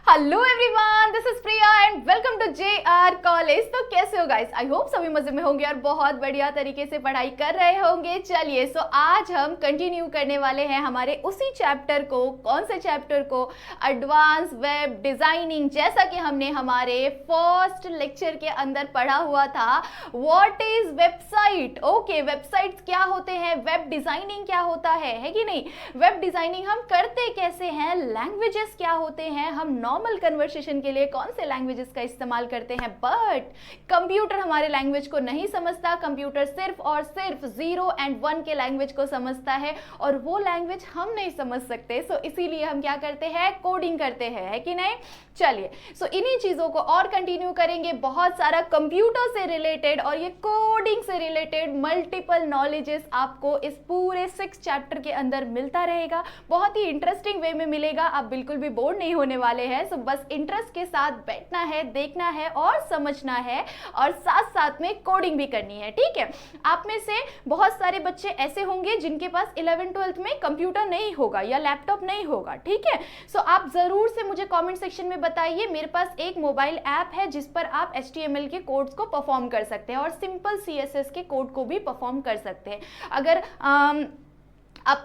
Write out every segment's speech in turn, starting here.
Hello everyone, this is Priya and welcome to JR college. तो कैसे हो गाइस? आई होप सभी मजे में होंगे और बहुत बढ़िया तरीके से पढ़ाई कर रहे होंगे। चलिए, सो आज हम कंटिन्यू करने वाले हैं हमारे उसी चैप्टर को। कौन से चैप्टर को? Advance web designing. जैसा कि हमने हमारे फर्स्ट लेक्चर के अंदर पढ़ा हुआ था, what is website. Okay, websites क्या होते हैं, वेब डिजाइनिंग क्या होता है कि नहीं, वेब डिजाइनिंग हम करते कैसे हैं, लैंग्वेजेस क्या होते हैं, हम नॉर्मल कन्वर्सेशन के लिए कौन से लैंग्वेजेस का इस्तेमाल करते हैं। बट कंप्यूटर हमारे लैंग्वेज को नहीं समझता। कंप्यूटर सिर्फ और सिर्फ 0 और 1 के लैंग्वेज को समझता है और वो लैंग्वेज हम नहीं समझ सकते। सो इसीलिए हम क्या करते हैं, कोडिंग करते हैं, है कि नहीं। चलिए, सो इन्हीं चीजों को और कंटिन्यू करेंगे। बहुत सारा कंप्यूटर से रिलेटेड और ये कोडिंग से रिलेटेड मल्टीपल नॉलेजेस आपको इस पूरे 6 चैप्टर के अंदर मिलता रहेगा। बहुत ही इंटरेस्टिंग वे में मिलेगा, आप बिल्कुल भी बोर नहीं होने वाले हैं। सो बस इंटरेस्ट के साथ बैठना है, देखना है और समझना है और साथ साथ में कोडिंग भी करनी है, ठीक है। आप में से बहुत सारे बच्चे ऐसे होंगे जिनके पास 11th-12th में कंप्यूटर नहीं होगा या लैपटॉप नहीं होगा, ठीक है। सो आप जरूर से मुझे कमेंट सेक्शन में बताइए। मेरे पास एक मोबाइल ऐप है जिस पर आप HTML के कोड्स को परफॉर्म कर सकते हैं और सिंपल CSS के कोड को भी परफॉर्म कर सकते हैं। अगर आप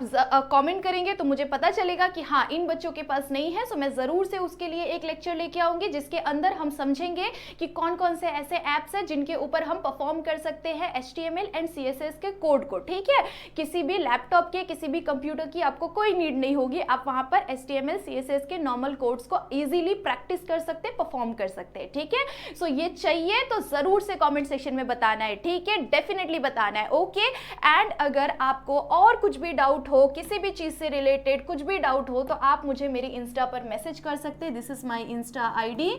कमेंट करेंगे तो मुझे पता चलेगा कि हाँ, इन बच्चों के पास नहीं है। सो मैं ज़रूर से उसके लिए एक लेक्चर लेके आऊँगी जिसके अंदर हम समझेंगे कि कौन कौन से ऐसे ऐप्स हैं जिनके ऊपर हम परफॉर्म कर सकते हैं HTML एंड CSS के कोड को, ठीक है। किसी भी लैपटॉप के, किसी भी कंप्यूटर की आपको कोई नीड नहीं होगी। आप वहाँ पर HTML CSS के नॉर्मल कोड्स को ईजिली प्रैक्टिस कर सकते हैं, परफॉर्म कर सकते हैं, ठीक है। सो ये चाहिए तो ज़रूर से कॉमेंट सेक्शन में बताना है, ठीक है, डेफिनेटली बताना है, ओके। एंड अगर आपको और कुछ भी डाउट हो, किसी भी चीज से रिलेटेड कुछ भी डाउट हो, तो आप मुझे मेरी इंस्टा पर मैसेज कर सकते हैं। This is my Insta ID।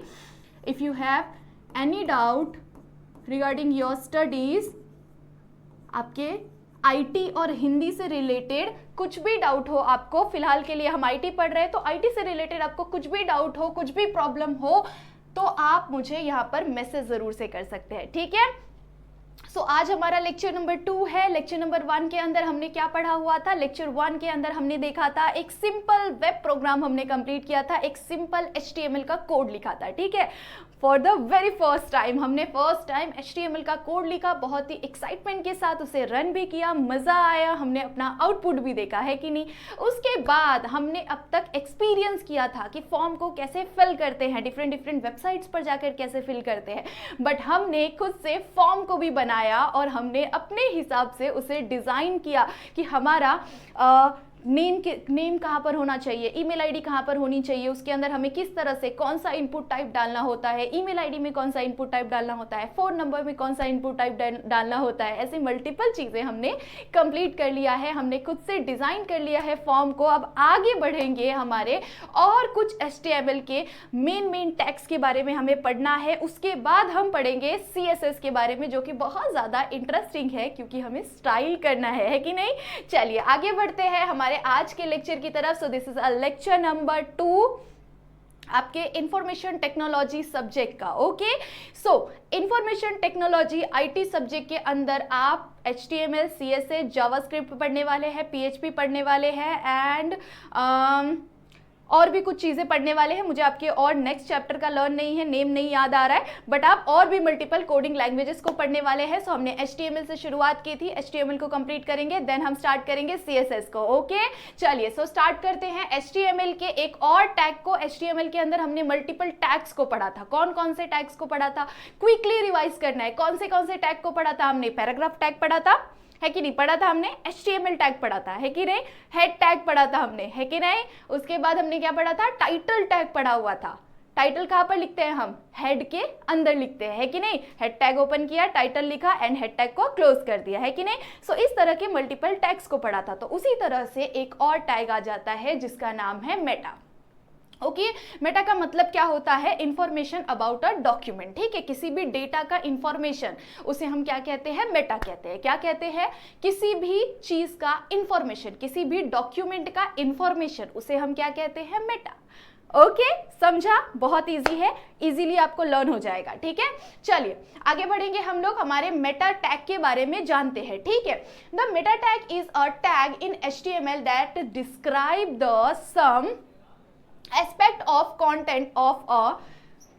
If you have any doubt regarding your studies, आपके IT और हिंदी से रिलेटेड कुछ भी डाउट हो आपको, फिलहाल के लिए हम IT पढ़ रहे हैं, तो IT से रिलेटेड आपको कुछ भी डाउट हो, कुछ भी प्रॉब्लम हो, तो आप मुझे यहाँ पर मैसेज जरूर से कर सकते हैं, ठीक है। सो आज हमारा लेक्चर नंबर 2 है। लेक्चर नंबर 1 के अंदर हमने क्या पढ़ा हुआ था? लेक्चर 1 के अंदर हमने देखा था एक सिंपल वेब प्रोग्राम हमने कंप्लीट किया था, एक सिंपल HTML का कोड लिखा था, ठीक है। For the very first time हमने फर्स्ट टाइम HTML का कोड लिखा, बहुत ही एक्साइटमेंट के साथ उसे रन भी किया, मज़ा आया, हमने अपना आउटपुट भी देखा, है कि नहीं। उसके बाद हमने अब तक एक्सपीरियंस किया था कि फॉर्म को कैसे फिल करते हैं, डिफरेंट वेबसाइट्स पर जाकर कैसे फिल करते हैं। बट हमने खुद से फॉर्म को भी बनाया और हमने अपने हिसाब से उसे डिज़ाइन किया कि हमारा नेम कहाँ पर होना चाहिए, ईमेल आईडी कहाँ पर होनी चाहिए, उसके अंदर हमें किस तरह से कौन सा इनपुट टाइप डालना होता है, ईमेल आईडी में कौन सा इनपुट टाइप डालना होता है, फ़ोन नंबर में कौन सा इनपुट टाइप डालना होता है। ऐसे मल्टीपल चीज़ें हमने कंप्लीट कर लिया है, हमने खुद से डिज़ाइन कर लिया है फॉर्म को। अब आगे बढ़ेंगे, हमारे और कुछ HTML के मेन टैग्स के बारे में हमें पढ़ना है। उसके बाद हम पढ़ेंगे CSS के बारे में, जो कि बहुत ज़्यादा इंटरेस्टिंग है क्योंकि हमें स्टाइल करना है कि नहीं। चलिए आगे बढ़ते हैं हमारे आज के लेक्चर की तरफ। So this is a lecture number 2 आपके इंफॉर्मेशन टेक्नोलॉजी सब्जेक्ट का, okay. So information technology IT subject के अंदर आप HTML CSS जावास्क्रिप्ट पढ़ने वाले हैं, PHP पढ़ने वाले हैं एंड और भी कुछ चीज़ें पढ़ने वाले हैं। मुझे आपके और नेक्स्ट चैप्टर का लर्न नहीं है, नेम नहीं याद आ रहा है, बट आप और भी मल्टीपल कोडिंग लैंग्वेजेस को पढ़ने वाले हैं। सो हमने HTML से शुरुआत की थी, HTML को कंप्लीट करेंगे, देन हम स्टार्ट करेंगे CSS को, ओके। चलिए, सो स्टार्ट करते हैं HTML के एक और टैग को। HTML के अंदर हमने मल्टीपल टैग्स को पढ़ा था। कौन कौन से टैग्स को पढ़ा था? क्विकली रिवाइज करना है। कौन से टैग को पढ़ा था? हमने पैराग्राफ टैग पढ़ा था, है कि नहीं, पढ़ा था हमने। HTML टैग पढ़ा था, है कि नहीं। हेड टैग पढ़ा था हमने, है कि नहीं। उसके बाद हमने क्या पढ़ा था? टाइटल टैग पढ़ा हुआ था। टाइटल कहाँ पर लिखते हैं हम? हेड के अंदर लिखते हैं, है कि नहीं। हेड टैग ओपन किया, टाइटल लिखा एंड हेड टैग को क्लोज कर दिया, है कि नहीं। सो इस तरह के मल्टीपल टैग्स को पढ़ा था। तो उसी तरह से एक और टैग आ जाता है जिसका नाम है मेटा, ओके। मेटा का मतलब क्या होता है? इंफॉर्मेशन अबाउट अ डॉक्यूमेंट, ठीक है। किसी भी डेटा का इंफॉर्मेशन, उसे हम क्या कहते हैं? मेटा कहते हैं। क्या कहते हैं? किसी भी चीज का इंफॉर्मेशन, किसी भी डॉक्यूमेंट का इंफॉर्मेशन, उसे हम क्या कहते हैं? Meta, okay. समझा? बहुत इजी है, इजीली आपको लर्न हो जाएगा, ठीक है। चलिए आगे बढ़ेंगे, हम लोग हमारे मेटा टैग के बारे में जानते हैं, ठीक है। The meta tag is a tag in HTML that describe the some aspect of content of a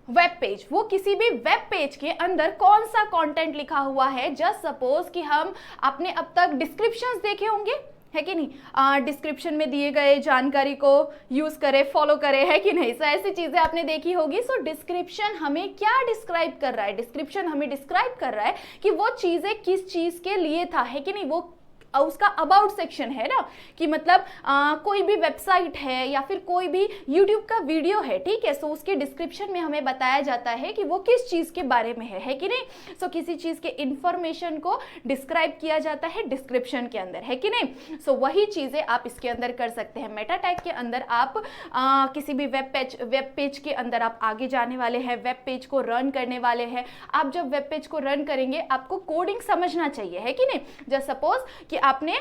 web page, वो किसी भी वेब पेज के अंदर कौन सा कंटेंट लिखा हुआ है। जस्ट सपोज कि हम आपने अब तक डिस्क्रिप्शंस देखे होंगे, है कि नहीं, डिस्क्रिप्शन में दिए गए जानकारी को यूज करें, फॉलो करें, है कि नहीं। सो ऐसी चीजें आपने देखी होगी। सो डिस्क्रिप्शन हमें क्या डिस्क्राइब कर रहा है, डिस्क्रिप्शन हमें डिस्क्राइब कर रहा है कि वो चीजें किस चीज के लिए था, है कि नहीं। वो उसका अबाउट सेक्शन है ना, कि मतलब कोई भी वेबसाइट है या फिर कोई भी यूट्यूब का वीडियो है, ठीक है। सो उसके डिस्क्रिप्शन में हमें बताया जाता है कि वो किस चीज़ के बारे में है कि नहीं। सो किसी चीज़ के इंफॉर्मेशन को डिस्क्राइब किया जाता है डिस्क्रिप्शन के अंदर, है कि नहीं। सो वही चीज़ें आप इसके अंदर कर सकते हैं। मेटा टैग के अंदर आप किसी भी वेब पेज के अंदर आप आगे जाने वाले हैं, वेब पेज को रन करने वाले हैं। आप जब वेब पेज को रन करेंगे आपको कोडिंग समझना चाहिए, है कि नहीं। जस्ट सपोज कि आपने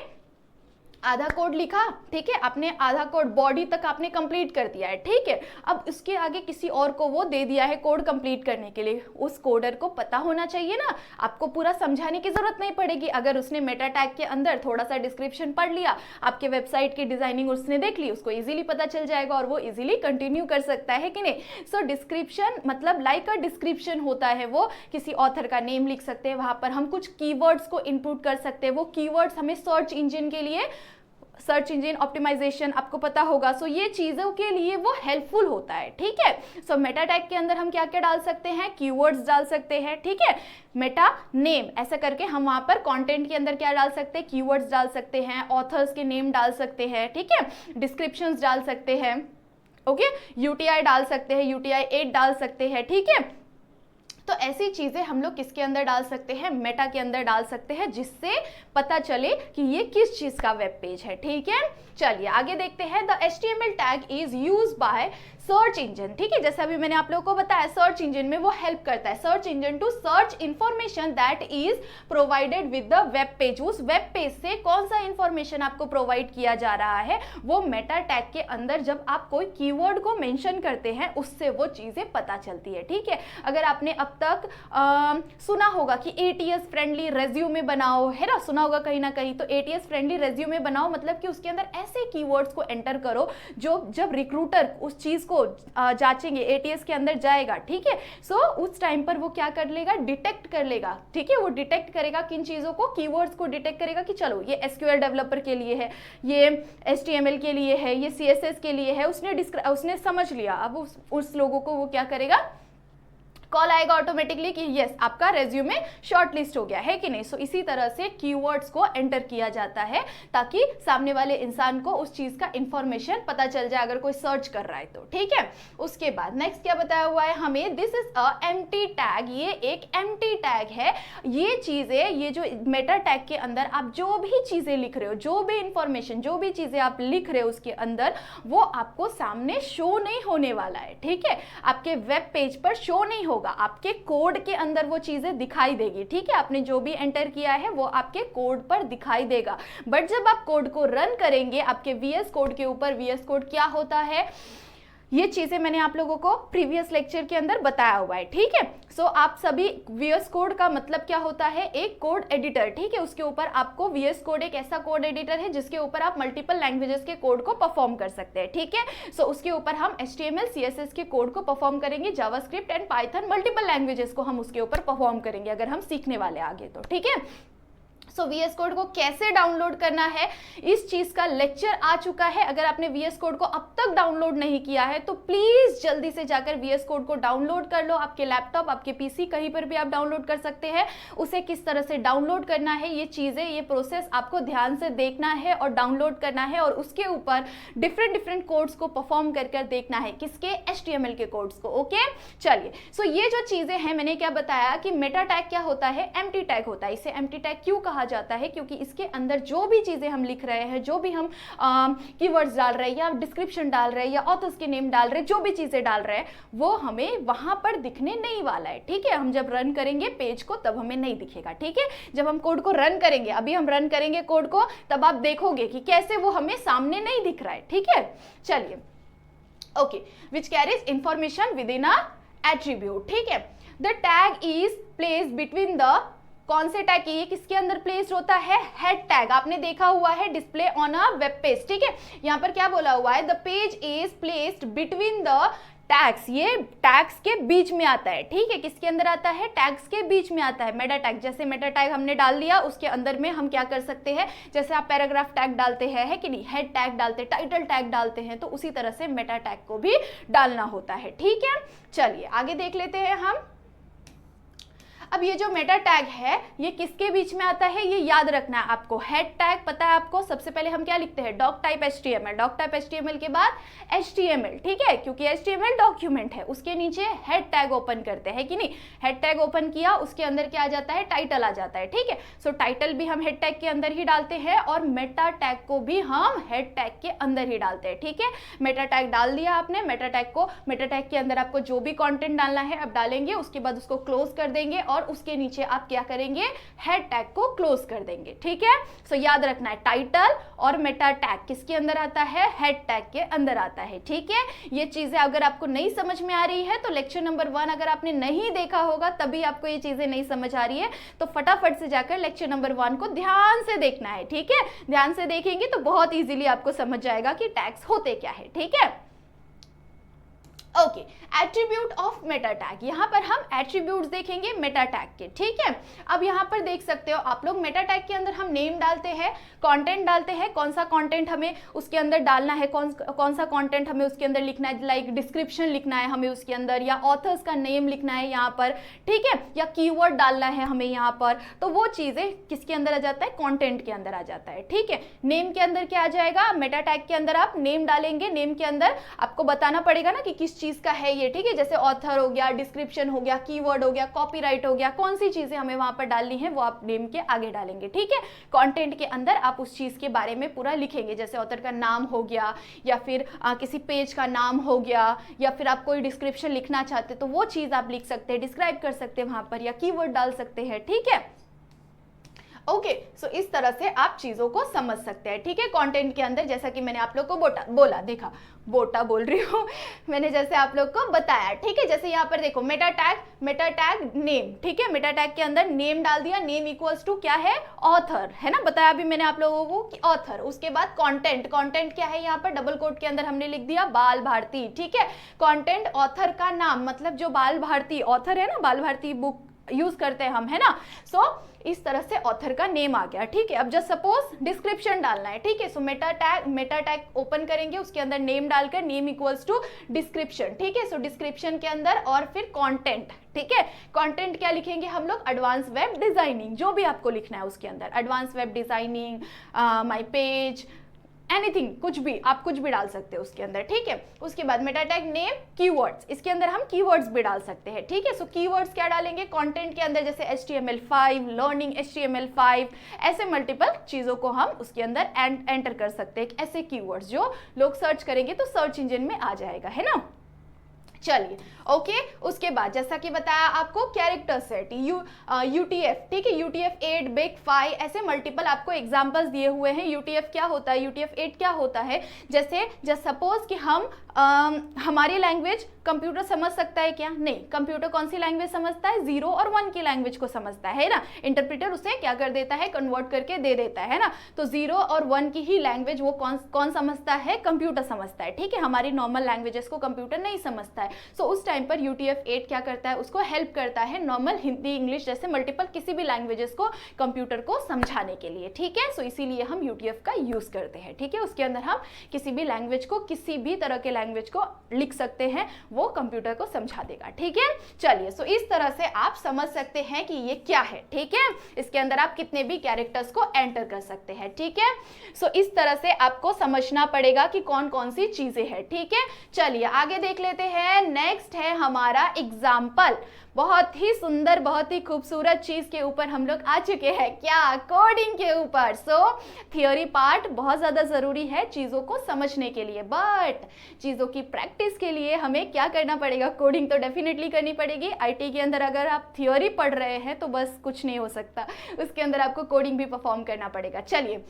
आधा कोड लिखा, ठीक है, आपने आधा कोड बॉडी तक आपने कंप्लीट कर दिया है, ठीक है। अब उसके आगे किसी और को वो दे दिया है कोड कंप्लीट करने के लिए, उस कोडर को पता होना चाहिए ना, आपको पूरा समझाने की जरूरत नहीं पड़ेगी। अगर उसने मेटा टैग के अंदर थोड़ा सा डिस्क्रिप्शन पढ़ लिया, आपके वेबसाइट की डिजाइनिंग उसने देख ली, उसको इजीली पता चल जाएगा और वो इजीली कंटिन्यू कर सकता है कि नहीं। सो डिस्क्रिप्शन मतलब लाइक अ डिस्क्रिप्शन होता है, वो किसी ऑथर का नेम लिख सकते हैं, वहां पर हम कुछ कीवर्ड्स को इनपुट कर सकते हैं। वो कीवर्ड्स हमें सर्च इंजन के लिए, सर्च इंजन ऑप्टिमाइजेशन आपको पता होगा। सो ये चीज़ों के लिए वो हेल्पफुल होता है, ठीक है। सो मेटा टैग के अंदर हम क्या क्या डाल सकते हैं, कीवर्ड्स डाल सकते हैं, ठीक है। मेटा नेम ऐसा करके हम वहां पर कंटेंट के अंदर क्या डाल सकते हैं, कीवर्ड्स डाल सकते हैं, ऑथर्स के नेम डाल सकते हैं, ठीक है, डिस्क्रिप्शंस डाल सकते हैं, ओके, यूटीआई डाल सकते हैं, यूटीआई 8 डाल सकते हैं, ठीक है। तो ऐसी चीजें हम लोग किसके अंदर डाल सकते हैं, मेटा के अंदर डाल सकते हैं, जिससे पता चले कि ये किस चीज का वेब पेज है, ठीक है। चलिए आगे देखते हैं। The HTML tag is used by search engine, ठीक है। जैसा अभी मैंने आप लोगों को बताया, सर्च इंजन में वो हेल्प करता है, search engine to search information that is provided with the web page. उस वेब पेज से कौन सा इंफॉर्मेशन आपको प्रोवाइड किया जा रहा है, वो मेटा टैग के अंदर जब आप कोई कीवर्ड को मेंशन करते हैं उससे वो चीजें पता चलती है, ठीक है। अगर आपने अब तक सुना होगा कि ATS फ्रेंडली रेज्यूमे बनाओ, है ना, सुना होगा कहीं ना कहीं। तो ATS फ्रेंडली रेज्यूमे बनाओ मतलब कि उसके अंदर ऐसे कीवर्ड्स को एंटर करो जो जब रिक्रूटर उस चीज को जांचेंगे, ATS के अंदर जाएगा, ठीक है। सो उस टाइम पर वो क्या कर लेगा, डिटेक्ट कर लेगा, ठीक है। वो डिटेक्ट करेगा किन चीजों को, कीवर्ड्स को डिटेक्ट करेगा कि चलो ये SQL डेवलपर के लिए है, ये HTML के लिए है, ये CSS के लिए है। उसने समझ लिया। अब उस लोगों को वो क्या करेगा, कॉल आएगा ऑटोमेटिकली कि यस आपका रेज्यूमे शॉर्ट लिस्ट हो गया, है कि नहीं। सो इसी तरह से कीवर्ड्स को एंटर किया जाता है ताकि सामने वाले इंसान को उस चीज का इंफॉर्मेशन पता चल जाए अगर कोई सर्च कर रहा है तो, ठीक है। उसके बाद नेक्स्ट क्या बताया हुआ है हमें, this is a empty tag. ये एक एम्प्टी टैग है। ये चीजें, ये जो मेटा टैग के अंदर आप जो भी चीजें लिख रहे हो, जो भी इंफॉर्मेशन, जो भी चीजें आप लिख रहे हो उसके अंदर, वो आपको सामने शो नहीं होने वाला है, ठीक है। आपके वेब पेज पर शो नहीं होगा, आपके कोड के अंदर वो चीजें दिखाई देगी, ठीक है। आपने जो भी एंटर किया है वो आपके कोड पर दिखाई देगा। बट जब आप कोड को रन करेंगे आपके VS कोड के ऊपर, VS कोड क्या होता है, ये चीजें मैंने आप लोगों को प्रीवियस लेक्चर के अंदर बताया हुआ है, ठीक है। सो आप सभी VS कोड का मतलब क्या होता है, एक कोड एडिटर, ठीक है। उसके ऊपर आपको VS कोड एक ऐसा कोड एडिटर है जिसके ऊपर आप मल्टीपल लैंग्वेजेस के कोड को परफॉर्म कर सकते हैं, ठीक है। सो उसके ऊपर हम HTML CSS के कोड को परफॉर्म करेंगे, JavaScript and Python multiple languages को हम उसके ऊपर परफॉर्म करेंगे अगर हम सीखने वाले आगे तो, ठीक है। सो VS कोड को कैसे डाउनलोड करना है, इस चीज का लेक्चर आ चुका है। अगर आपने VS कोड को अब तक डाउनलोड नहीं किया है तो प्लीज जल्दी से जाकर VS कोड को डाउनलोड कर लो। आपके लैपटॉप, आपके PC, कहीं पर भी आप डाउनलोड कर सकते हैं। उसे किस तरह से डाउनलोड करना है, ये चीजें, ये प्रोसेस आपको ध्यान से देखना है और डाउनलोड करना है और उसके ऊपर डिफरेंट कोड्स को परफॉर्म कर देखना है, किसके, HTML के कोड्स को, ओके। चलिए, सो ये जो चीजें हैं, मैंने क्या बताया कि मेटा टैग क्या होता है, एम्प्टी टैग होता है। इसे एम्प्टी टैग क्यों कहा जाता है, क्योंकि इसके अंदर जो भी चीजें हम लिख रहे हैं, जो भी हम कीवर्ड्स डाल रहे हैं या डिस्क्रिप्शन डाल रहे हैं या ऑथर्स के नेम डाल रहे हैं, जो भी चीजें डाल रहे हैं वो हमें वहां पर दिखने नहीं वाला है, ठीक है। हम जब रन करेंगे पेज को तब हमें नहीं दिखेगा, ठीक है। जब हम कोड को रन करेंगे, अभी हम रन करेंगे कोड को, तब आप देखोगे कि कैसे वो हमें सामने नहीं दिख रहा है, ठीक है। चलिए, okay, which carries information with in a attribute, ठीक है। The tag is placed between the कौन से टैग ये किसके अंदर प्लेस्ड होता है, हेड टैग। आपने देखा हुआ है display on a web page, ठीक है। यहाँ पर क्या बोला हुआ है, the page is placed between the tags, ये टैग्स के बीच में आता है, ठीक है। किसके अंदर आता है, टैग्स के बीच में आता है। मेटा टैग, जैसे मेटा टैग हमने डाल दिया, उसके अंदर में हम क्या कर सकते हैं, जैसे आप पैराग्राफ टैग डालते हैं, है कि नहीं, हेड टैग डालते, टाइटल टैग डालते हैं, तो उसी तरह से मेटा टैग को भी डालना होता है, ठीक है। चलिए आगे देख लेते हैं हम। अब ये जो मेटा टैग है ये किसके बीच में आता है, ये याद रखना है आपको। हेड टैग पता है आपको, सबसे पहले हम क्या लिखते हैं, doctype HTML, doctype HTML के बाद HTML, ठीक है, क्योंकि HTML डॉक्यूमेंट है। उसके नीचे हेड टैग ओपन करते हैं कि नहीं, हेड टैग ओपन किया, उसके अंदर क्या आ जाता है, टाइटल आ जाता है, ठीक है। सो टाइटल भी हम हेड टैग के अंदर ही डालते हैं और मेटा टैग को भी हम हेड टैग के अंदर ही डालते हैं, ठीक है। मेटा टैग डाल दिया आपने, मेटा टैग को, मेटा टैग के अंदर आपको जो भी कंटेंट डालना है अब डालेंगे, उसके बाद उसको क्लोज कर देंगे और उसके नीचे आप क्या करेंगे, हेड टैग को क्लोज कर देंगे, ठीक है। सो याद रखना है, टाइटल और मेटा टैग किसके अंदर आता है, हेड टैग के अंदर आता है, ठीक है। ये चीजें अगर आपको नहीं समझ में आ रही है तो लेक्चर नंबर 1 अगर आपने नहीं देखा होगा तभी आपको ये चीजें नहीं समझ आ रही है, तो फटाफट से जाकर लेक्चर नंबर 1 को ध्यान से देखना है, ठीक है। ध्यान से देखेंगे तो बहुत इजीली आपको समझ जाएगा कि टैग्स होते क्या है, ठीक है। Okay, attribute of Meta tag, यहाँ पर हम एट्रीब्यूट्स देखेंगे मेटा टैग के, ठीक है। अब यहाँ पर देख सकते हो आप लोग, मेटा टैग के अंदर हम नेम डालते हैं, कंटेंट डालते हैं, कौन सा कंटेंट हमें उसके अंदर डालना है, कौन सा कंटेंट हमें उसके अंदर लिखना है, लाइक डिस्क्रिप्शन लिखना है हमें उसके अंदर, या ऑथर्स का नेम लिखना है यहाँ पर, ठीक है, या कीवर्ड डालना है हमें यहाँ पर, तो वो चीजें किसके अंदर आ जाता है, कंटेंट के अंदर आ जाता है, ठीक है। नेम के अंदर क्या आ जाएगा, मेटा टैग के अंदर आप नेम डालेंगे, नेम के अंदर आपको बताना पड़ेगा ना कि किस चीज का है ये, ठीक है, जैसे ऑथर हो गया, डिस्क्रिप्शन हो गया, कीवर्ड हो गया, कॉपीराइट हो गया, कौन सी चीजें हमें वहां पर डालनी है वो आप नेम के आगे डालेंगे, ठीक है। कंटेंट के अंदर आप उस चीज के बारे में पूरा लिखेंगे, जैसे ऑथर का नाम हो गया, या फिर किसी पेज का नाम हो गया, या फिर आप कोई डिस्क्रिप्शन लिखना चाहते तो वो चीज आप लिख सकते हैं, डिस्क्राइब कर सकते हैं वहां पर, या कीवर्ड डाल सकते हैं, ठीक है। ओके, सो इस तरह से आप चीजों को समझ सकते हैं, ठीक है। कंटेंट के अंदर जैसा कि मैंने आप लोग को बोला, देखा बोटा बोल रही हूँ मैंने जैसे आप लोग को बताया, ठीक है। जैसे यहाँ पर देखो मेटा टैग नेम, ठीक है, मेटा टैग के अंदर नेम डाल दिया, नेम इक्वल्स टू क्या है, ऑथर, है ना, बताया अभी मैंने आप लोगों को कि ऑथर। उसके बाद कंटेंट क्या है, यहाँ पर डबल कोट के अंदर हमने लिख दिया बाल भारती, ठीक है। कंटेंट ऑथर का नाम, मतलब जो बाल भारती ऑथर है ना, बाल भारती बुक यूज करते हैं हम, है ना। सो इस तरह से ऑथर का नेम आ गया, ठीक है। अब जस्ट सपोज डिस्क्रिप्शन डालना है, ठीक है, सो मेटा टैग ओपन करेंगे, उसके अंदर नेम डालकर नेम इक्वल्स टू डिस्क्रिप्शन, ठीक है। सो डिस्क्रिप्शन के अंदर और फिर कंटेंट, ठीक है। कंटेंट क्या लिखेंगे हम लोग, एडवांस वेब डिजाइनिंग, जो भी आपको लिखना है उसके अंदर, advance web designing, my page, anything, कुछ भी आप कुछ भी डाल सकते हो उसके अंदर, ठीक है। उसके बाद मेटा टैग नेम कीवर्ड्स, इसके अंदर हम कीवर्ड्स भी डाल सकते हैं, ठीक है। सो कीवर्ड्स क्या डालेंगे कंटेंट के अंदर, जैसे HTML5, लर्निंग HTML5, ऐसे मल्टीपल चीजों को हम उसके अंदर एंटर कर सकते हैं, ऐसे कीवर्ड्स जो लोग सर्च करेंगे तो सर्च इंजन में आ जाएगा, है ना। चलिए ओके, उसके बाद जैसा कि बताया आपको कैरेक्टर सेट, UTF, ठीक है, UTF-8, BIG5, ऐसे मल्टीपल आपको एग्जांपल्स दिए हुए हैं। UTF क्या होता है, UTF-8 क्या होता है, जैसे जस्ट सपोज कि हम हमारी लैंग्वेज कंप्यूटर समझ सकता है क्या, नहीं, कंप्यूटर कौन सी लैंग्वेज समझता है, 0 और 1 की लैंग्वेज को समझता है ना, इंटरप्रेटर उसे क्या कर देता है, कन्वर्ट करके दे देता है ना। तो 0 और 1 की ही लैंग्वेज वो कौन समझता है, कंप्यूटर समझता है, ठीक है। हमारी नॉर्मल लैंग्वेजेस को कंप्यूटर नहीं समझता है। सो उस टाइम पर UTF-8 क्या करता है, उसको हेल्प करता है नॉर्मल हिंदी, इंग्लिश जैसे मल्टीपल किसी भी लैंग्वेजेस को कंप्यूटर को समझाने के लिए, ठीक है। सो इसीलिए हम UTF का यूज करते हैं, ठीक है। उसके अंदर हम किसी भी लैंग्वेज को, किसी भी तरह के लैंग्वेज को लिख सकते हैं, वो कंप्यूटर को समझा देगा, ठीक है। चलिए, सो इस तरह से आप समझ सकते हैं कि ये क्या है, ठीक है। इसके अंदर आप कितने भी कैरेक्टर्स को एंटर कर सकते हैं, ठीक है। सो इस तरह से आपको समझना पड़ेगा कि कौन कौन सी चीजें हैं, ठीक है। चलिए आगे देख लेते हैं। नेक्स्ट है हमारा एग्जाम्पल, बहुत ही सुंदर, बहुत ही खूबसूरत चीज के ऊपर हम लोग आ चुके हैं, क्या, कोडिंग के ऊपर। सो थियोरी पार्ट बहुत ज्यादा जरूरी है चीजों को समझने के लिए, बट चीजों की प्रैक्टिस के लिए हमें क्या करना पड़ेगा, कोडिंग तो डेफिनेटली करनी पड़ेगी। IT के अंदर अगर आप थियोरी पढ़ रहे हैं तो बस कुछ नहीं हो सकता, उसके अंदर आपको कोडिंग भी परफॉर्म करना पड़ेगा। चलिए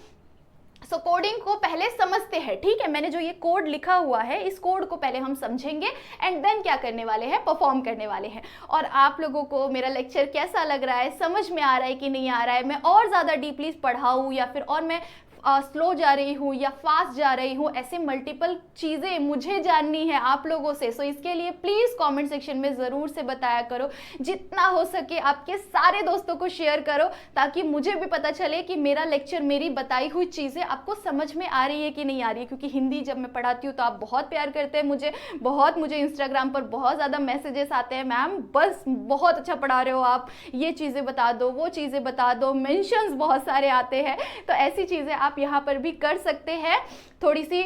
सो कोडिंग को पहले समझते हैं, ठीक है। मैंने जो ये कोड लिखा हुआ है, इस कोड को पहले हम समझेंगे एंड देन क्या करने वाले हैं, परफॉर्म करने वाले हैं। और आप लोगों को मेरा लेक्चर कैसा लग रहा है, समझ में आ रहा है कि नहीं आ रहा है, मैं और ज़्यादा डीपली पढ़ाऊँ या फिर और मैं स्लो जा रही हूँ या फास्ट जा रही हूँ, ऐसे मल्टीपल चीज़ें मुझे जाननी है आप लोगों से। सो इसके लिए प्लीज़ कमेंट सेक्शन में ज़रूर से बताया करो, जितना हो सके आपके सारे दोस्तों को शेयर करो, ताकि मुझे भी पता चले कि मेरा लेक्चर, मेरी बताई हुई चीज़ें आपको समझ में आ रही है कि नहीं आ रही है। क्योंकि हिंदी जब मैं पढ़ाती हूँ तो आप बहुत प्यार करते हैं मुझे इंस्टाग्राम पर बहुत ज़्यादा मैसेजेस आते हैं, मैम बस बहुत अच्छा पढ़ा रहे हो आप, ये चीज़ें बता दो, वो चीज़ें बता दो, मेंशंस बहुत सारे आते हैं। तो ऐसी चीज़ें आप यहाँ पर भी कर सकते हैं। थोड़ी सी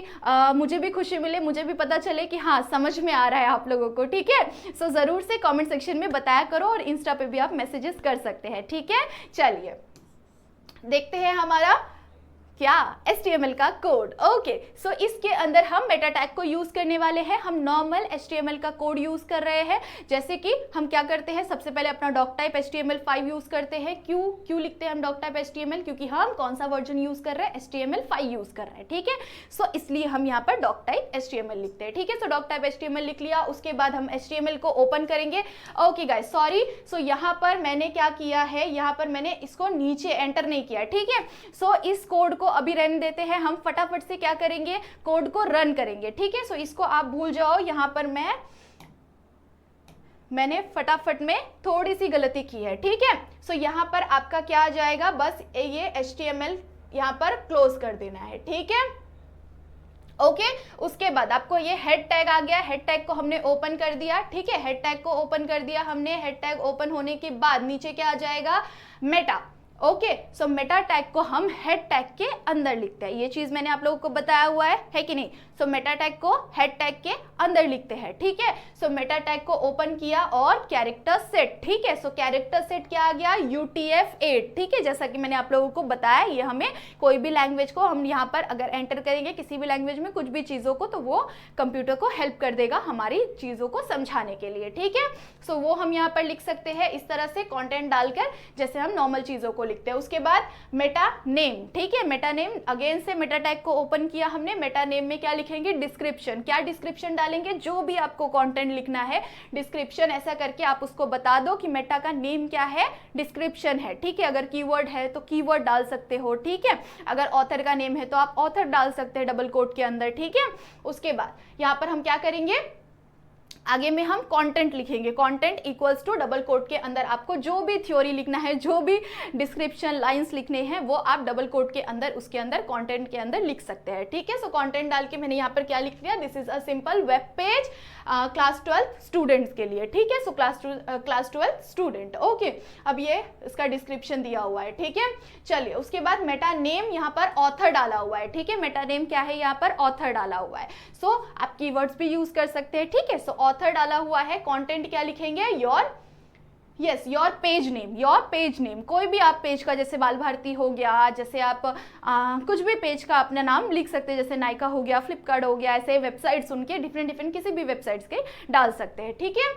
मुझे भी खुशी मिले, मुझे भी पता चले कि हाँ समझ में आ रहा है आप लोगों को, ठीक है। सो ज़रूर से कमेंट सेक्शन में बताया करो और इंस्टा पे भी आप मैसेजेस कर सकते हैं, ठीक है। चलिए देखते हैं हमारा क्या HTML का कोड। ओके, सो इसके अंदर हम मेटा टैग को यूज करने वाले हैं। हम नॉर्मल HTML का कोड यूज कर रहे हैं। जैसे कि हम क्या करते हैं, सबसे पहले अपना डॉक टाइप HTML5 यूज करते हैं। क्यों लिखते हैं हम डॉक टाइप HTML? क्योंकि हम कौन सा वर्जन यूज कर रहे हैं, HTML5 यूज कर रहे हैं, ठीक है। सो इसलिए हम यहाँ पर डॉक टाइप HTML लिखते हैं, ठीक है। सो डॉक टाइप HTML लिख लिया, उसके बाद हम HTML को ओपन करेंगे। ओके गाइस, सॉरी, सो यहाँ पर मैंने क्या किया है, यहाँ पर मैंने इसको नीचे एंटर नहीं किया, ठीक है। सो इस कोड को अभी रहने देते हैं, हम फटाफट से क्या करेंगे, कोड को रन करेंगे, ठीक है। सो इसको आप भूल जाओ, यहाँ पर मैंने फटाफट में थोड़ी सी गलती की है, ठीक है। सो यहाँ पर आपका क्या आ जाएगा, बस ये HTML यहाँ पर क्लोज कर देना है, ठीक है। ओके, उसके बाद आपको ये हेड टैग आ गया, हेड टैग को हमने ओपन कर दिया, ठीक है। हेड टैग को ओपन कर दिया हमने। हेड टैग ओपन होने के बाद नीचे क्या आ जाएगा, मेटा। ओके, सो मेटा टैग को हम हेड टैग के अंदर लिखते हैं। ये चीज मैंने आप लोगों को बताया हुआ है कि नहीं। सो मेटा टैग को हेड टैग के अंदर लिखते हैं, ठीक है। सो मेटा टैग को ओपन किया और कैरेक्टर सेट, ठीक है। सो कैरेक्टर सेट क्या आ गया, UTF-8, ठीक है। जैसा कि मैंने आप लोगों को बताया, ये हमें कोई भी लैंग्वेज को हम यहाँ पर अगर एंटर करेंगे किसी भी लैंग्वेज में कुछ भी चीजों को, तो वो कंप्यूटर को हेल्प कर देगा हमारी चीजों को समझाने के लिए, ठीक है। सो वो हम यहाँ पर लिख सकते हैं इस तरह से कंटेंट डालकर, जैसे हम नॉर्मल चीजों को लिखते हैं। उसके बाद मेटा नेम, ठीक है। मेटा नेम, अगेन से मेटा टैग को ओपन किया हमने। मेटा नेम में क्या लिखेंगे, डिस्क्रिप्शन। क्या डिस्क्रिप्शन डालेंगे, जो भी आपको कंटेंट लिखना है, डिस्क्रिप्शन ऐसा करके आप उसको बता दो कि मेटा का नेम क्या है, डिस्क्रिप्शन है, ठीक है। अगर कीवर्ड है तो कीवर्ड डाल सकते हो, ठीक है। अगर ऑथर का नेम है तो आप ऑथर डाल सकते हैं डबल कोट के अंदर, ठीक है। उसके बाद यहाँ पर हम क्या करेंगे, आगे में हम कंटेंट लिखेंगे। Content equals to double quote के अंदर आपको जो भी थ्योरी लिखना है, जो भी डिस्क्रिप्शन लाइंस लिखने हैं, वो आप डबल कोट के अंदर, उसके अंदर कंटेंट के अंदर लिख सकते हैं, ठीक है। सो कंटेंट डाल के मैंने यहाँ पर क्या लिख लिया, this is a simple web page class 12 students के लिए, ठीक है। So class 12 student, okay. अब ये इसका डिस्क्रिप्शन दिया हुआ है, ठीक है। चलिए, उसके बाद मेटा नेम यहाँ पर ऑथर डाला हुआ है, ठीक है। मेटा नेम क्या है, यहाँ पर ऑथर डाला हुआ है। सो आप कीवर्ड्स भी यूज कर सकते हैं, ठीक है। सो ऑथर डाला हुआ है। कंटेंट क्या लिखेंगे, योर पेज नेम। कोई भी आप पेज का, जैसे बाल भारती हो गया, जैसे आप कुछ भी पेज का अपना नाम लिख सकते हैं, जैसे नायका हो गया, फ्लिपकार्ट हो गया, ऐसे वेबसाइट्स उनके डिफरेंट किसी भी वेबसाइट्स के डाल सकते हैं, ठीक है।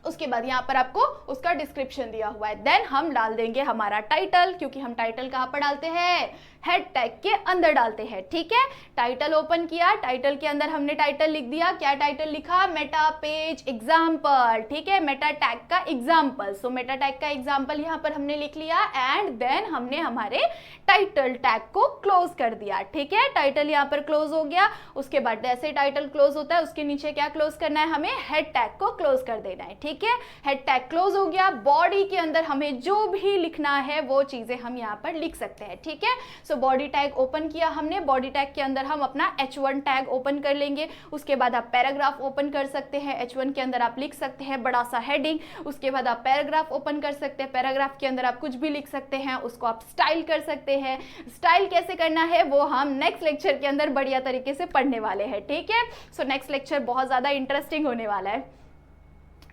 उसके बाद यहाँ पर आपको उसका डिस्क्रिप्शन दिया हुआ है। देन हम डाल देंगे हमारा टाइटल, क्योंकि हम टाइटल कहाँ पर डालते हैं, हेड टैग के अंदर डालते हैं, ठीक है। टाइटल ओपन किया, टाइटल के अंदर हमने टाइटल लिख दिया। क्या टाइटल लिखा, मेटा पेज एग्जाम्पल, ठीक है। मेटा टैग का एग्जाम्पल। सो मेटा टैग का एग्जाम्पल यहाँ पर हमने लिख लिया एंड देन हमने हमारे टाइटल टैग को क्लोज कर दिया, ठीक है। टाइटल यहाँ पर क्लोज हो गया। उसके बाद जैसे टाइटल क्लोज होता है, उसके नीचे क्या क्लोज करना है, हमें हेड टैग को क्लोज कर देना है, ठीक है। हेड टैग क्लोज हो गया। बॉडी के अंदर हमें जो भी लिखना है वो चीजें हम यहाँ पर लिख सकते हैं, ठीक है। सो बॉडी टैग ओपन किया हमने। बॉडी टैग के अंदर हम अपना H1 टैग ओपन कर लेंगे। उसके बाद आप पैराग्राफ ओपन कर सकते हैं। H1 के अंदर आप लिख सकते हैं बड़ा सा हेडिंग। उसके बाद आप पैराग्राफ ओपन कर सकते हैं। पैराग्राफ के अंदर आप कुछ भी लिख सकते हैं, उसको आप स्टाइल कर सकते हैं। स्टाइल कैसे करना है वो हम नेक्स्ट लेक्चर के अंदर बढ़िया तरीके से पढ़ने वाले हैं, ठीक है। सो नेक्स्ट लेक्चर बहुत ज्यादा इंटरेस्टिंग होने वाला है।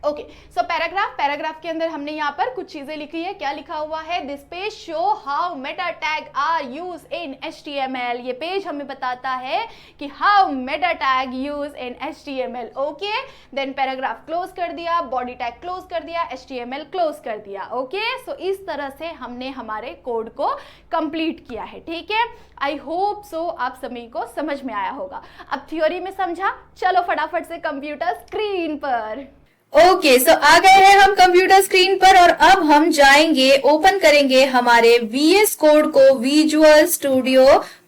ओके, सो पैराग्राफ के अंदर हमने यहाँ पर कुछ चीजें लिखी है। क्या लिखा हुआ है? This page show how meta tag are use in HTML। ये पेज हमें बताता है कि how meta tag use in HTML। Okay, then paragraph close कर दिया, बॉडी टैग क्लोज कर दिया, HTML क्लोज कर दिया। ओके, सो इस तरह से हमने हमारे कोड को कंप्लीट किया है। ठीक है, आई होप सो आप सभी को समझ में आया होगा। अब थ्योरी में समझा, चलो फटाफट से कंप्यूटर स्क्रीन पर। ओके, सो आ गए हैं हम कंप्यूटर स्क्रीन पर और अब हम जाएंगे, ओपन करेंगे हमारे VS कोड को। विजुअल स्टूडियो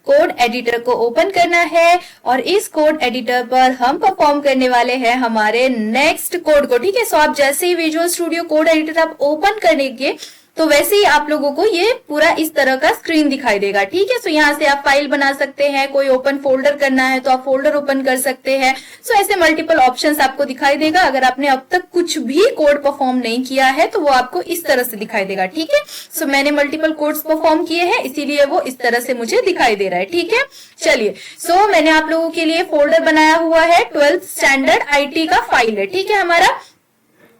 कोड एडिटर को ओपन करना है और इस कोड एडिटर पर हम परफॉर्म करने वाले हैं हमारे नेक्स्ट कोड को। ठीक है, सो आप जैसे ही विजुअल स्टूडियो कोड एडिटर आप ओपन करेंगे तो वैसे ही आप लोगों को ये पूरा इस तरह का स्क्रीन दिखाई देगा। ठीक है, सो यहाँ से आप फाइल बना सकते हैं, कोई ओपन फोल्डर करना है तो आप फोल्डर ओपन कर सकते हैं। सो ऐसे मल्टीपल ऑप्शंस आपको दिखाई देगा। अगर आपने अब तक कुछ भी कोड परफॉर्म नहीं किया है तो वो आपको इस तरह से दिखाई देगा। ठीक है, सो मैंने मल्टीपल कोड्स परफॉर्म किए हैं इसीलिए वो इस तरह से मुझे दिखाई दे रहा है। ठीक है, चलिए, सो मैंने आप लोगों के लिए फोल्डर बनाया हुआ है 12th स्टैंडर्ड IT का फाइल है। ठीक है हमारा।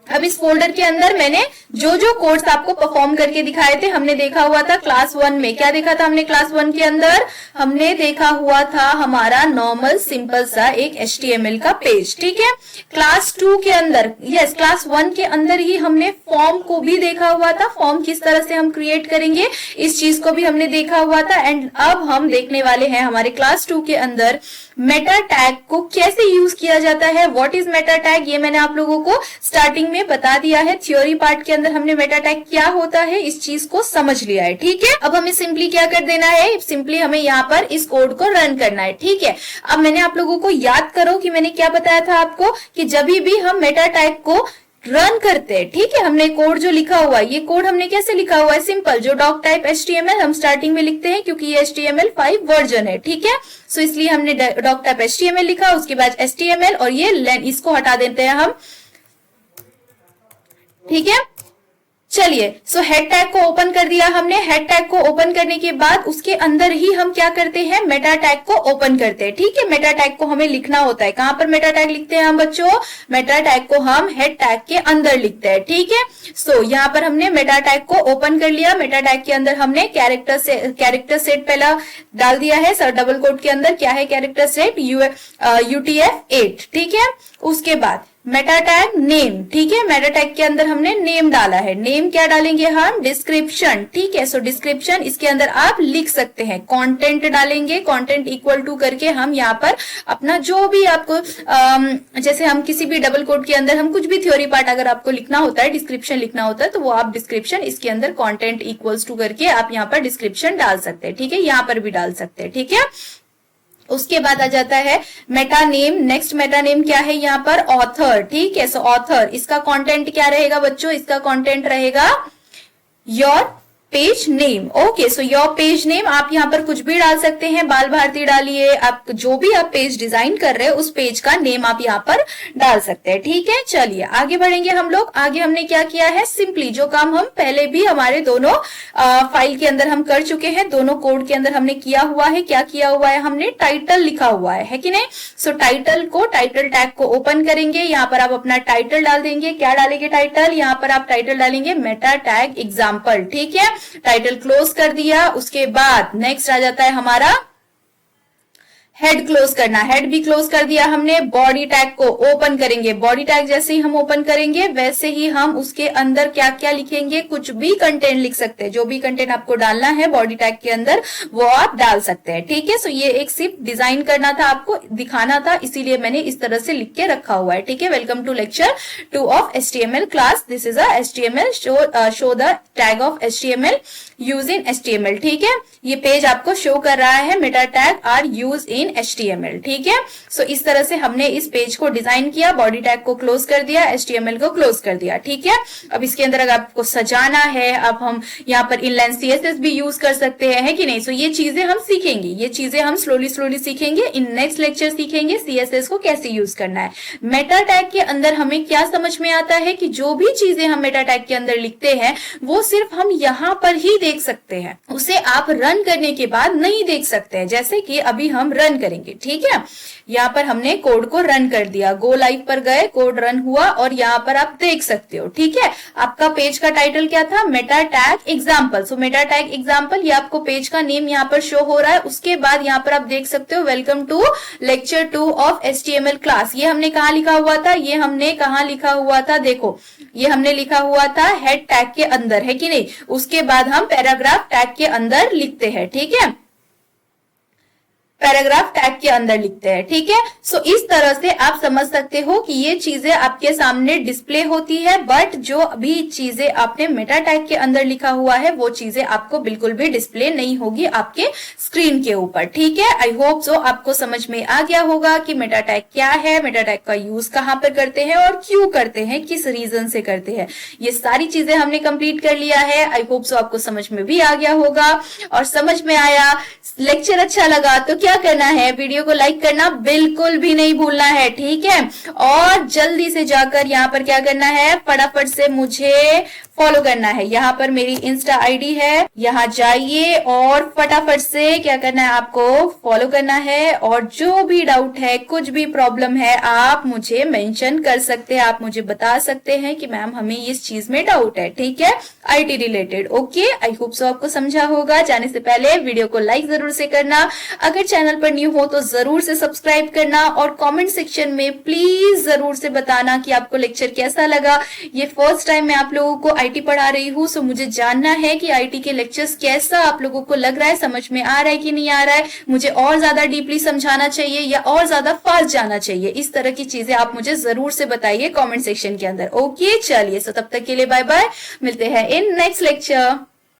अब इस फोल्डर के अंदर मैंने जो जो कोड्स आपको परफॉर्म करके दिखाए थे, हमने देखा हुआ था क्लास 1 में। क्या देखा था हमने क्लास 1 के अंदर? हमने देखा हुआ था हमारा नॉर्मल सिंपल सा एक HTML का पेज। ठीक है, क्लास 2 के अंदर, यस क्लास 1 के अंदर ही हमने फॉर्म को भी देखा हुआ था। फॉर्म किस तरह से हम क्रिएट करेंगे इस चीज को भी हमने देखा हुआ था। एंड अब हम देखने वाले हैं हमारे क्लास 2 के अंदर मेटा टैग को कैसे यूज किया जाता है। व्हाट इज मेटा टैग, ये मैंने आप लोगों को स्टार्टिंग में बता दिया है। थ्योरी पार्ट के अंदर हमने मेटा टैग क्या होता है इस चीज को समझ लिया है। ठीक है, अब हमें सिंपली क्या कर देना है, सिंपली हमें यहाँ पर इस कोड को रन करना है। ठीक है, अब मैंने आप लोगों को याद करो कि मैंने क्या बताया था आपको कि जब भी हम मेटा टैग को रन करते हैं, ठीक है, हमने कोड जो लिखा हुआ है, ये कोड हमने कैसे लिखा हुआ है? सिंपल, जो डॉक टाइप HTML हम स्टार्टिंग में लिखते हैं क्योंकि ये HTML5 वर्जन है। ठीक है, सो इसलिए हमने डॉक टाइप HTML लिखा, उसके बाद HTML और ये इसको हटा देते हैं हम। ठीक है, चलिए, सो हेड टैग को ओपन कर दिया हमने। हेड टैग को ओपन करने के बाद उसके अंदर ही हम क्या करते हैं, मेटा टैग को ओपन करते हैं। ठीक है, मेटा टैग को हमें लिखना होता है। कहां पर मेटा टैग लिखते हैं हम बच्चों? मेटा टैग को हम हेड टैग के अंदर लिखते हैं। ठीक है, सो यहाँ पर हमने मेटा टैग को ओपन कर लिया। मेटा टैग के अंदर हमने कैरेक्टर सेट पहला डाल दिया है। सर डबल कोट के अंदर क्या है कैरेक्टर सेट? UTF-8। ठीक है, उसके बाद मेटा टैग नेम। ठीक है, मेटा टैग के अंदर हमने नेम डाला है। नेम क्या डालेंगे हम? डिस्क्रिप्शन। ठीक है, सो डिस्क्रिप्शन इसके अंदर आप लिख सकते हैं। कंटेंट डालेंगे, कंटेंट इक्वल टू करके हम यहाँ पर अपना जो भी आपको जैसे हम किसी भी डबल कोट के अंदर हम कुछ भी थ्योरी पार्ट अगर आपको लिखना होता है, डिस्क्रिप्शन लिखना होता है तो वो आप डिस्क्रिप्शन इसके अंदर कंटेंट इक्वल्स टू करके आप यहाँ पर डिस्क्रिप्शन डाल सकते हैं। ठीक है, यहाँ पर भी डाल सकते हैं। ठीक है, उसके बाद आ जाता है Meta name. Next Meta name क्या है यहाँ पर? ऑथर। ठीक है, सो ऑथर इसका कंटेंट क्या रहेगा बच्चों? इसका कंटेंट रहेगा your page name. Okay, so your page name आप यहाँ पर कुछ भी डाल सकते हैं। बाल भारती डालिए, आप जो भी आप पेज डिजाइन कर रहे हैं उस पेज का नेम आप यहाँ पर डाल सकते हैं। ठीक है, चलिए आगे बढ़ेंगे हम लोग। आगे हमने क्या किया है, सिंपली जो काम हम पहले भी हमारे दोनों फाइल के अंदर हम कर चुके हैं, दोनों कोड के अंदर हमने किया हुआ है। क्या किया हुआ है हमने? टाइटल लिखा हुआ है कि नहीं? सो टाइटल टैग को ओपन करेंगे। यहाँ पर आप अपना टाइटल डाल देंगे। क्या डालेंगे टाइटल? यहाँ पर आप टाइटल डालेंगे मेटा टैग एग्जाम्पल। ठीक है, टाइटल क्लोज कर दिया। उसके बाद नेक्स्ट आ जाता है हमारा हेड क्लोज करना। हेड भी क्लोज कर दिया हमने। बॉडी टैग को ओपन करेंगे। बॉडी टैग जैसे ही हम ओपन करेंगे वैसे ही हम उसके अंदर क्या क्या लिखेंगे, कुछ भी कंटेंट लिख सकते हैं। जो भी कंटेंट आपको डालना है बॉडी टैग के अंदर वो आप डाल सकते हैं। ठीक है, सो ये एक सिर्फ डिजाइन करना था, आपको दिखाना था, इसीलिए मैंने इस तरह से लिख के रखा हुआ है। ठीक है, welcome to lecture 2 of HTML class. This is a HTML show the tag of HTML use in HTML। ठीक है, ये पेज आपको शो कर रहा है meta tag are use in HTML। ठीक है, सो इस तरह से हमने इस पेज को डिजाइन किया। बॉडी टैग को क्लोज कर दिया, HTML को क्लोज कर दिया। ठीक है, अब इसके अंदर अगर आपको सजाना है, अब हम यहाँ पर इनलाइन CSS भी यूज कर सकते हैं, है कि नहीं? सो ये चीजें हम सीखेंगे, ये चीजें हम स्लोली सीखेंगे। इन नेक्स्ट लेक्चर सीखेंगे CSS को कैसे यूज करना है। मेटा टैग के अंदर हमें क्या समझ में आता है कि जो भी चीजें हम मेटा टैग के अंदर लिखते हैं वो सिर्फ हम यहाँ पर ही देख सकते हैं, उसे आप रन करने के बाद नहीं देख सकते हैं। जैसे कि अभी हम रन ओपन करेंगे। ठीक है, यहाँ पर हमने कोड को रन कर दिया, गो लाइव पर गए, कोड रन हुआ और यहाँ पर आप देख सकते हो। ठीक है, आपका पेज का टाइटल क्या था, मेटा टैग एग्जाम्पल। सो मेटा टैग एग्जाम्पल, ये आपको पेज का नेम यहाँ पर शो हो रहा है। उसके बाद यहाँ पर आप देख सकते हो welcome to lecture 2 of HTML class. ये हमने कहाँ लिखा हुआ था, ये हमने कहाँ लिखा हुआ था, देखो ये हमने लिखा हुआ था हेड टैग के अंदर, है कि नहीं। उसके बाद हम पैराग्राफ टैग के अंदर लिखते हैं। ठीक है, पैराग्राफ टैग के अंदर लिखते हैं। ठीक है, सो इस तरह से आप समझ सकते हो कि ये चीजें आपके सामने डिस्प्ले होती है, बट जो भी चीजें आपने मेटा टैग के अंदर लिखा हुआ है वो चीजें आपको बिल्कुल भी डिस्प्ले नहीं होगी आपके स्क्रीन के ऊपर। ठीक है, आई होप सो आपको समझ में आ गया होगा कि मेटा टैग क्या है, मेटा टैग का यूज कहाँ पर करते हैं और क्यों करते हैं, किस रीजन से करते हैं। ये सारी चीजें हमने कंप्लीट कर लिया है। आई होप सो आपको समझ में भी आ गया होगा। और समझ में आया, लेक्चर अच्छा लगा तो क्या करना है, वीडियो को लाइक करना बिल्कुल भी नहीं भूलना है। ठीक है, और जल्दी से जाकर यहाँ पर क्या करना है, फटाफट से मुझे फॉलो करना है। यहाँ पर मेरी इंस्टा आईडी है, यहाँ जाइए और फटाफट से क्या करना है, आपको फॉलो करना है। और जो भी डाउट है, कुछ भी प्रॉब्लम है, आप मुझे मेंशन कर सकते हैं, आप मुझे बता सकते हैं कि मैम हमें इस चीज में डाउट है। ठीक है, IT related. Okay, I hope so आपको समझा होगा। जाने से पहले वीडियो को लाइक जरूर से करना, अगर चैनल पर न्यू हो तो जरूर से सब्सक्राइब करना और कमेंट सेक्शन में प्लीज जरूर से बताना कि आपको लेक्चर कैसा लगा। ये फर्स्ट टाइम मैं आप लोगों को IT पढ़ा रही हूँ, सो मुझे जानना है कि IT के लेक्चर्स कैसा आप लोगों को लग रहा है, समझ में आ रहा है कि नहीं आ रहा है, मुझे और ज्यादा डीपली समझाना चाहिए या और ज्यादा फास्ट जाना चाहिए। इस तरह की चीजें आप मुझे जरूर से बताइए कमेंट सेक्शन के अंदर। ओके, चलिए, सो तब तक के लिए बाय बाय, मिलते हैं इन नेक्स्ट लेक्चर।